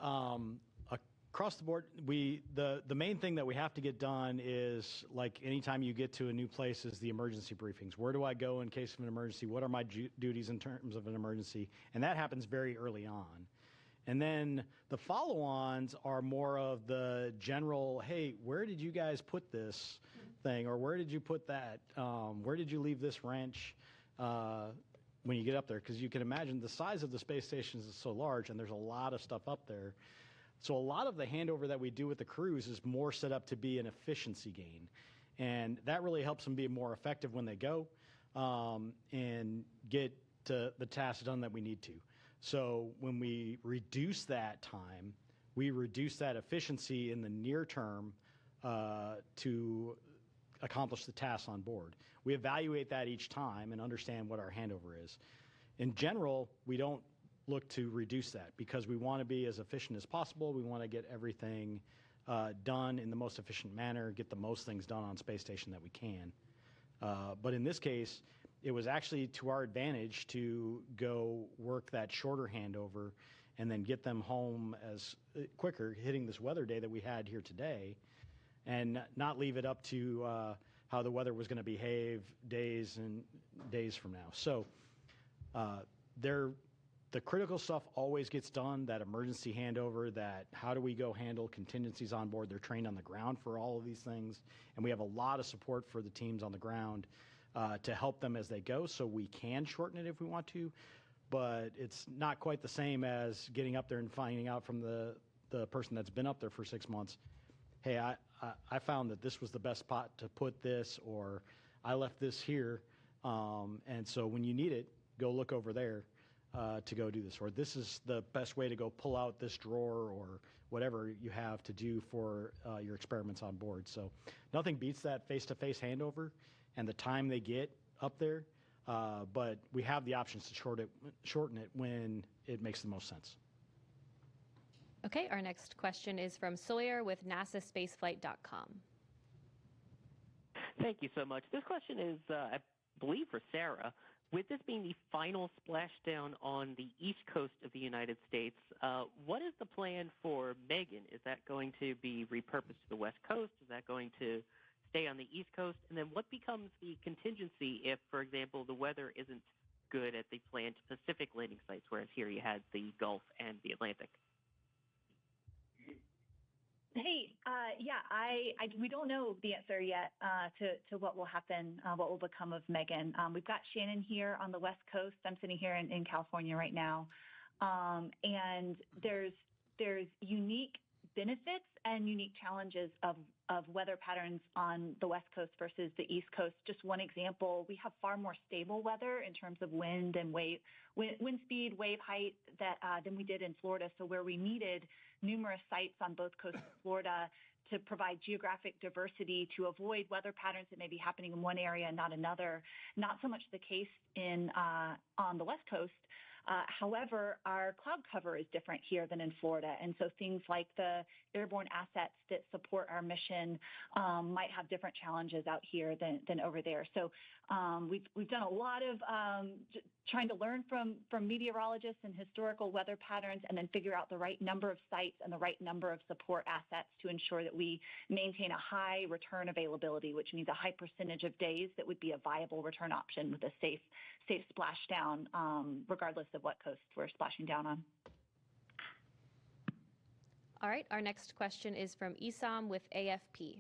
across the board, the main thing that we have to get done is, like anytime you get to a new place, is the emergency briefings. Where do I go in case of an emergency? What are my duties in terms of an emergency? And that happens very early on. And then the follow-ons are more of the general, hey, where did you guys put this thing? Or where did you put that? Where did you leave this wrench when you get up there? Because you can imagine the size of the space stations is so large, and there's a lot of stuff up there. So a lot of the handover that we do with the crews is more set up to be an efficiency gain. And that really helps them be more effective when they go and get the tasks done that we need to. So when we reduce that time, we reduce that efficiency in the near term to accomplish the tasks on board. We evaluate that each time and understand what our handover is. In general, we don't look to reduce that because we want to be as efficient as possible. We want to get everything done in the most efficient manner, get the most things done on space station that we can. But in this case, it was actually to our advantage to go work that shorter handover and then get them home as quicker, hitting this weather day that we had here today, and not leave it up to how the weather was going to behave days and days from now. So the critical stuff always gets done, that emergency handover, that how do we go handle contingencies on board. They're trained on the ground for all of these things, and we have a lot of support for the teams on the ground to help them as they go, so we can shorten it if we want to, but it's not quite the same as getting up there and finding out from the person that's been up there for 6 months, hey, I found that this was the best spot to put this, or I left this here, and so when you need it, go look over there to go do this, or this is the best way to go pull out this drawer, or whatever you have to do for your experiments on board. So nothing beats that face-to-face handover and the time they get up there, but we have the options to shorten it when it makes the most sense. Okay, our next question is from Sawyer with NASASpaceflight.com. Thank you so much. This question is, I believe, for Sarah. With this being the final splashdown on the east coast of the United States, what is the plan for Megan? Is that going to be repurposed to the west coast? Is that going to stay on the east coast? And then what becomes the contingency if, for example, the weather isn't good at the planned Pacific landing sites, whereas here you had the Gulf and the Atlantic? Hey, we don't know the answer yet to what will happen, what will become of Megan. We've got Shannon here on the West Coast. I'm sitting here in California right now, and there's unique benefits and unique challenges of weather patterns on the West Coast versus the East Coast. Just one example, we have far more stable weather in terms of wind and wind speed, wave height than we did in Florida. So where we needed numerous sites on both coasts of Florida to provide geographic diversity to avoid weather patterns that may be happening in one area and not another, not so much the case on the West Coast. However, our cloud cover is different here than in Florida. And so things like the airborne assets that support our mission might have different challenges out here than over there. So we've done a lot of trying to learn from meteorologists and historical weather patterns, and then figure out the right number of sites and the right number of support assets to ensure that we maintain a high return availability, which means a high percentage of days that would be a viable return option with a safe splashdown, regardless of what coast we're splashing down on. All right, our next question is from Isam with AFP.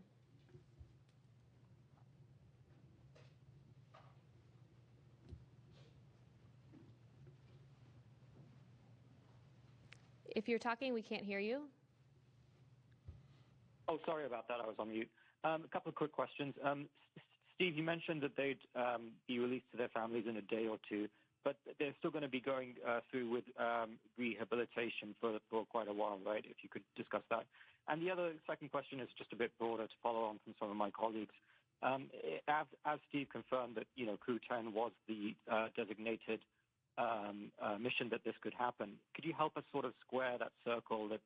If you're talking, we can't hear you. Oh, sorry about that. I was on mute. A couple of quick questions. Steve, you mentioned that they'd be released to their families in a day or two. but they're still going to be going through with rehabilitation for quite a while, right? If you could discuss that. And the other second question is just a bit broader to follow on from some of my colleagues. As Steve confirmed that, Crew 10 was the designated mission that this could happen, could you help us sort of square that circle that,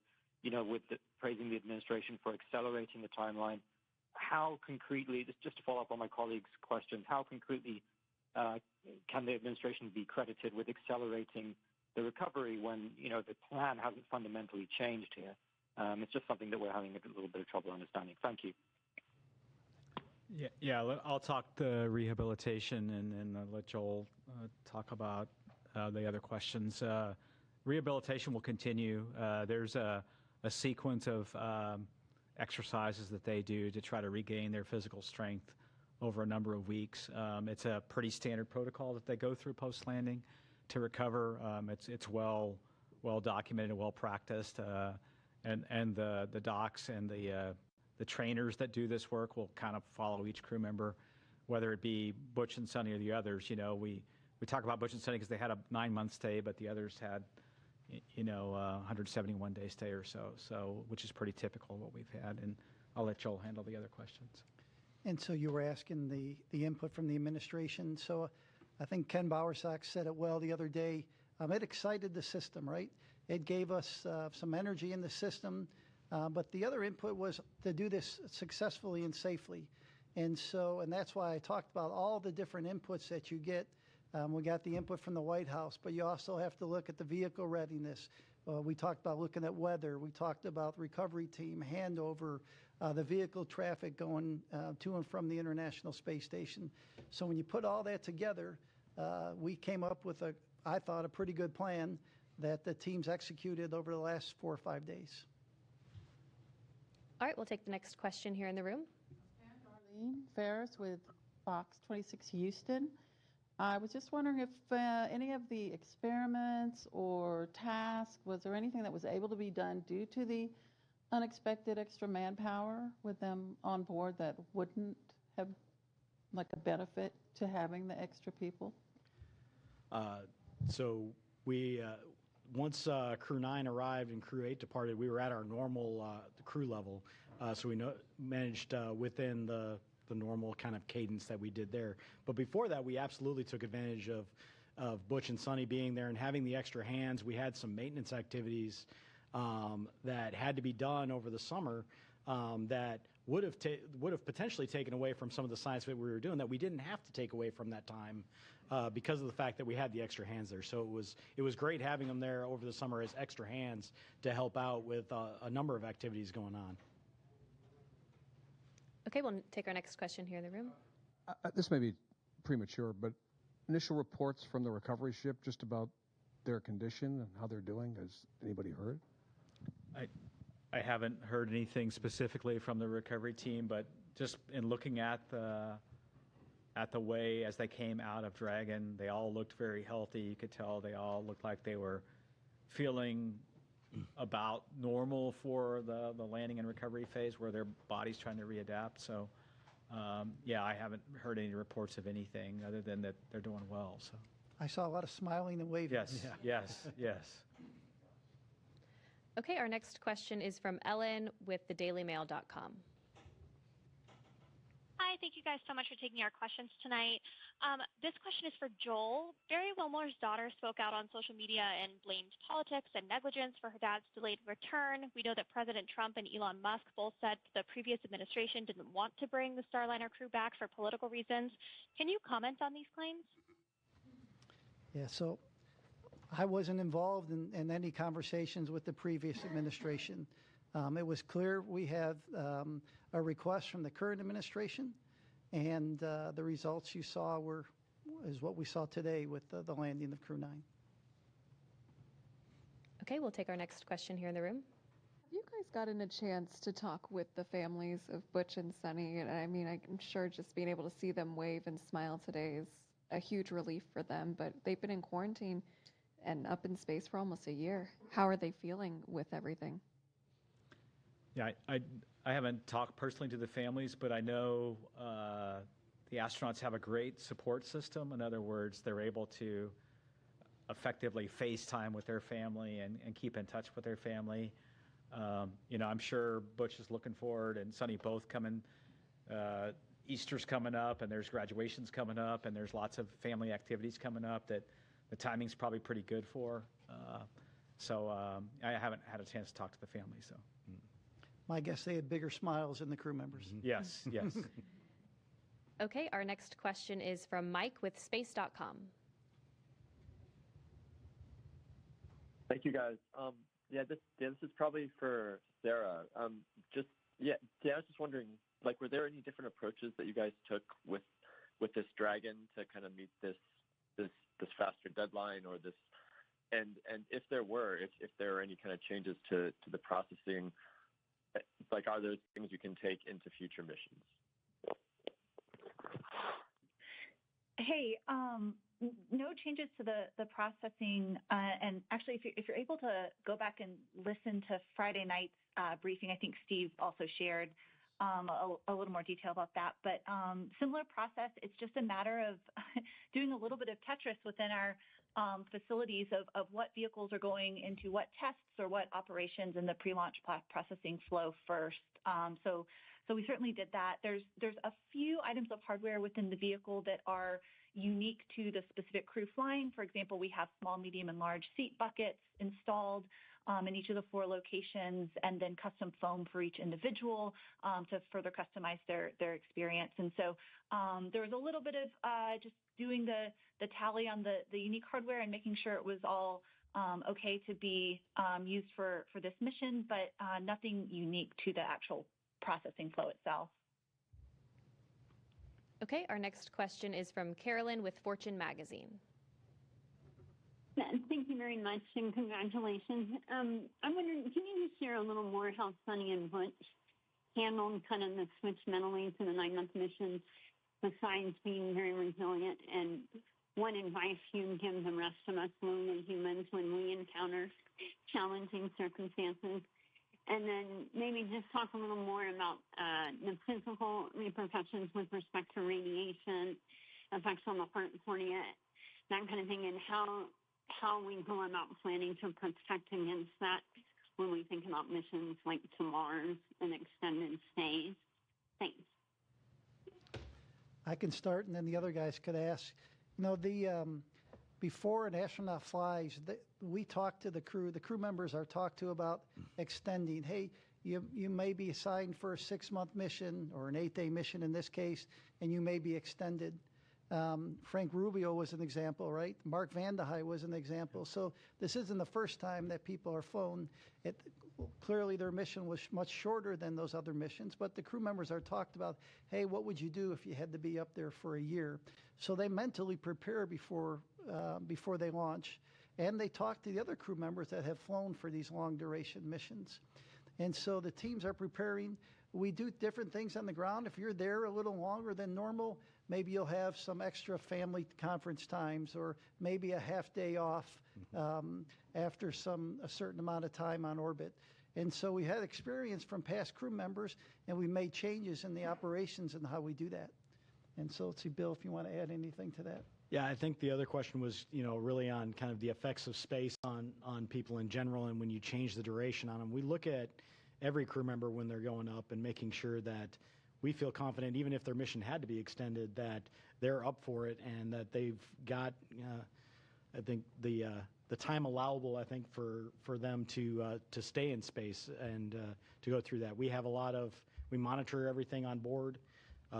with praising the administration for accelerating the timeline? How concretely, just to follow up on my colleagues' questions, how concretely can the administration be credited with accelerating the recovery when, the plan hasn't fundamentally changed here? It's just something that we're having a little bit of trouble understanding. Thank you. Yeah. I'll talk the rehabilitation and let Joel talk about the other questions. Rehabilitation will continue. There's a sequence of exercises that they do to try to regain their physical strength over a number of weeks. It's a pretty standard protocol that they go through post-landing to recover. It's well documented, well practiced, and the docs and the trainers that do this work will kind of follow each crew member, whether it be Butch and Sonny or the others. We talk about Butch and Sonny because they had a 9-month stay, but the others had 171-day stay or so, which is pretty typical of what we've had. And I'll let Joel handle the other questions. And so you were asking the input from the administration. So I think Ken Bowersox said it well the other day. It excited the system, right? It gave us some energy in the system. But the other input was to do this successfully and safely. And that's why I talked about all the different inputs that you get. We got the input from the White House, but you also have to look at the vehicle readiness. We talked about looking at weather. We talked about recovery team, handover, the vehicle traffic going to and from the International Space Station. So when you put all that together, we came up with, I thought, a pretty good plan that the teams executed over the last 4 or 5 days. All right, we'll take the next question here in the room. Darlene Ferris with Fox 26 Houston. I was just wondering if any of the experiments or tasks, was there anything that was able to be done due to the unexpected extra manpower with them on board that wouldn't have like a benefit to having the extra people? So we, once Crew 9 arrived and Crew 8 departed, we were at our normal crew level. So we managed within the normal kind of cadence that we did there. But before that, we absolutely took advantage of Butch and Sonny being there and having the extra hands. We had some maintenance activities that had to be done over the summer that would have potentially taken away from some of the science that we were doing that we didn't have to take away from that time because of the fact that we had the extra hands there. So it was great having them there over the summer as extra hands to help out with a number of activities going on. Okay, we'll take our next question here in the room. This may be premature, but initial reports from the recovery ship just about their condition and how they're doing, has anybody heard? I haven't heard anything specifically from the recovery team, but just in looking at the way as they came out of Dragon, they all looked very healthy. You could tell they all looked like they were feeling about normal for the landing and recovery phase where their body's trying to readapt. So, I haven't heard any reports of anything other than that they're doing well. So I saw a lot of smiling and waving. Yes. Okay, our next question is from Ellen with thedailymail.com. Hi, thank you guys so much for taking our questions tonight. This question is for Joel. Barry Wilmore's daughter spoke out on social media and blamed politics and negligence for her dad's delayed return. We know that President Trump and Elon Musk both said the previous administration didn't want to bring the Starliner crew back for political reasons. Can you comment on these claims? Yeah, so I wasn't involved in any conversations with the previous administration. It was clear we have a request from the current administration, and the results you saw is what we saw today with the landing of Crew 9. Okay, we'll take our next question here in the room. Have you guys gotten a chance to talk with the families of Butch and Sonny? And I mean, I'm sure just being able to see them wave and smile today is a huge relief for them, but they've been in quarantine and up in space for almost a year. How are they feeling with everything? Yeah, I haven't talked personally to the families, but I know the astronauts have a great support system. In other words, they're able to effectively FaceTime with their family and keep in touch with their family. I'm sure Butch is looking forward, and Sonny both coming. Easter's coming up, and there's graduations coming up, and there's lots of family activities coming up that the timing's probably pretty good for. So I haven't had a chance to talk to the family. So My guess they had bigger smiles than the crew members. yes. Okay, our next question is from Mike with space.com. Thank you, guys. This is probably for Sarah. I was just wondering, were there any different approaches that you guys took with this Dragon to kind of meet this faster deadline, or this, and if there were any kind of changes to the processing, are there things you can take into future missions? Hey, no changes to the processing. And actually, if you're able to go back and listen to Friday night's briefing, I think Steve also shared a little more detail about that. But similar process, it's just a matter of doing a little bit of Tetris within our facilities of what vehicles are going into what tests or what operations in the pre-launch processing flow first. So we certainly did that. There's a few items of hardware within the vehicle that are unique to the specific crew flying. For example, we have small, medium, and large seat buckets installed in each of the 4 locations, and then custom foam for each individual to further customize their experience. And so there was a little bit of just doing the tally on the unique hardware and making sure it was all okay to be used for this mission, but nothing unique to the actual processing flow itself. Okay, our next question is from Carolyn with Fortune Magazine. Thank you very much, and congratulations. I'm wondering, can you just share a little more how Sonny and Butch handled kind of the switch mentally to the 9-month mission, besides being very resilient, and what advice you give the rest of us lonely humans when we encounter challenging circumstances? And then maybe just talk a little more about the physical repercussions with respect to radiation, effects on the heart and cornea, that kind of thing, and how we go about planning to protect against that when we think about missions like to Mars and extended stays. Thanks. I can start, and then the other guys could ask. Before an astronaut flies, we talk to the crew. The crew members are talked to about extending. Hey, you may be assigned for a 6-month mission or an 8-day mission in this case, and you may be extended. Frank Rubio was an example, right? Mark Vande Hei was an example. So this isn't the first time that people are flown. Clearly their mission was much shorter than those other missions, but the crew members are talked about, hey, what would you do if you had to be up there for a year? So they mentally prepare before they launch, and they talk to the other crew members that have flown for these long duration missions. And so the teams are preparing. We do different things on the ground. If you're there a little longer than normal, maybe you'll have some extra family conference times, or maybe a half day off after a certain amount of time on orbit. And so we had experience from past crew members, and we made changes in the operations and how we do that. And so let's see, Bill, if you want to add anything to that. Yeah, I think the other question was, really on kind of the effects of space on people in general, and when you change the duration on them. We look at every crew member when they're going up and making sure that we feel confident, even if their mission had to be extended, that they're up for it and that they've got, I think, the time allowable, I think, for them to stay in space and to go through that. We monitor everything on board.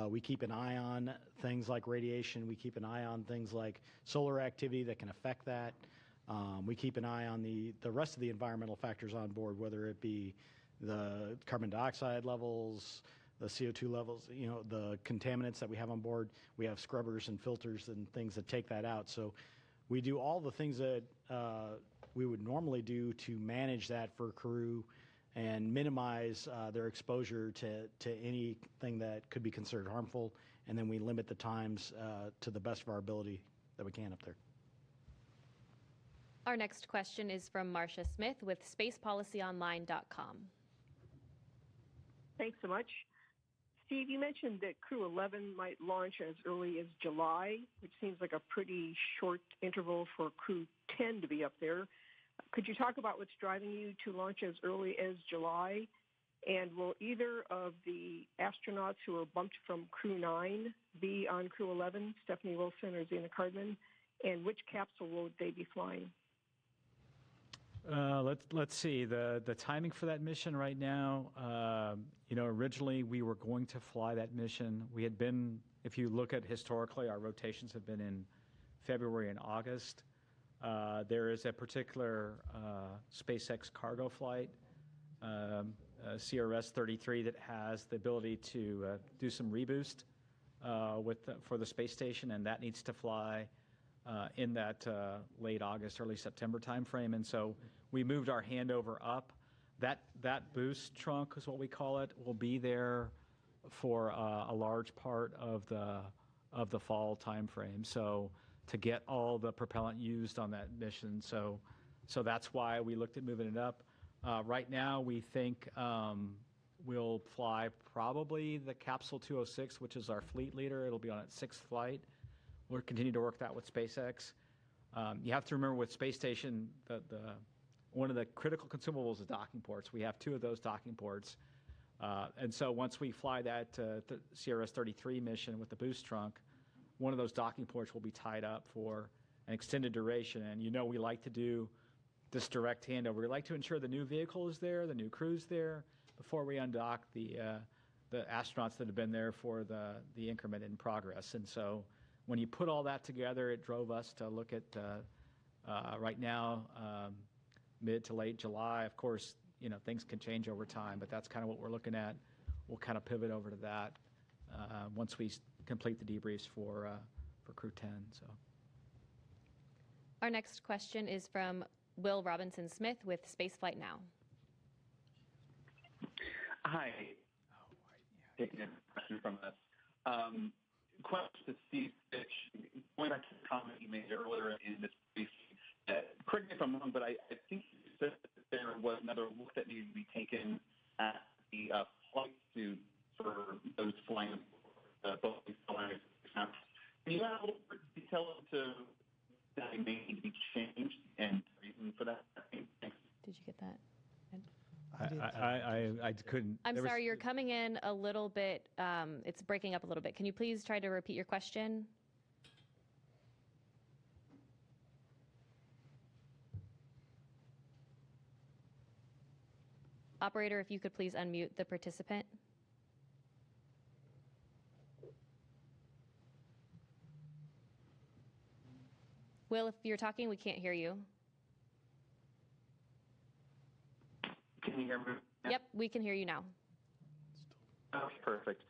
We keep an eye on things like radiation. We keep an eye on things like solar activity that can affect that. We keep an eye on the rest of the environmental factors on board, whether it be the carbon dioxide levels, the CO2 levels, the contaminants that we have on board. We have scrubbers and filters and things that take that out. So we do all the things that we would normally do to manage that for crew and minimize their exposure to anything that could be considered harmful. And then we limit the times to the best of our ability that we can up there. Our next question is from Marcia Smith with spacepolicyonline.com. Thanks so much. Steve, you mentioned that Crew 11 might launch as early as July, which seems like a pretty short interval for Crew 10 to be up there. Could you talk about what's driving you to launch as early as July? And will either of the astronauts who are bumped from Crew 9 be on Crew 11, Stephanie Wilson or Zena Cardman? And which capsule will they be flying? Let's see the timing for that mission right now. Originally we were going to fly that mission. We had been, if you look at historically, our rotations have been in February and August. There is a particular SpaceX cargo flight, CRS-33, that has the ability to do some reboost for the space station, and that needs to fly in that late August, early September timeframe. And so we moved our handover up. That boost trunk is what we call it, will be there for a large part of the fall timeframe. So to get all the propellant used on that mission. So that's why we looked at moving it up. Right now, we think we'll fly probably the Capsule 206, which is our fleet leader. It'll be on its 6th flight. We'll continue to work that with SpaceX. You have to remember with space station, one of the critical consumables is docking ports. We have 2 of those docking ports. And so once we fly that CRS-33 mission with the boost trunk, one of those docking ports will be tied up for an extended duration. And we like to do this direct handover. We like to ensure the new vehicle is there, the new crew's there, before we undock the astronauts that have been there for the increment in progress. And so when you put all that together, it drove us to look at right now, mid to late July. Of course, things can change over time, but that's kind of what we're looking at. We'll kind of pivot over to that once we complete the debriefs for Crew 10. So, our next question is from Will Robinson-Smith with Spaceflight Now. Hi. Taking a question from us. Question to Steve Stitch. Going back to the comment you made earlier in this briefing, correct me if I'm wrong, but I think you said that there was another look that needed to be taken at the flight suit for those flying both these flyers. Can you add a little bit of detail into that may need to be changed and the reason for that? Thanks. Did you get that? I couldn't. I'm sorry, you're coming in a little bit, it's breaking up a little bit. Can you please try to repeat your question? Operator, if you could please unmute the participant. Will, if you're talking, we can't hear you. Can you hear me? Yep, we can hear you now. Okay, perfect.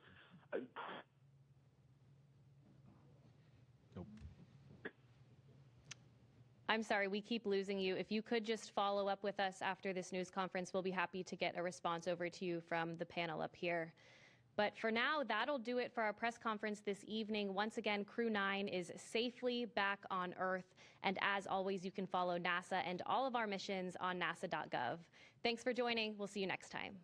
I'm sorry, we keep losing you. If you could just follow up with us after this news conference, we'll be happy to get a response over to you from the panel up here. But for now, that'll do it for our press conference this evening. Once again, Crew 9 is safely back on Earth. And as always, you can follow NASA and all of our missions on nasa.gov. Thanks for joining. We'll see you next time.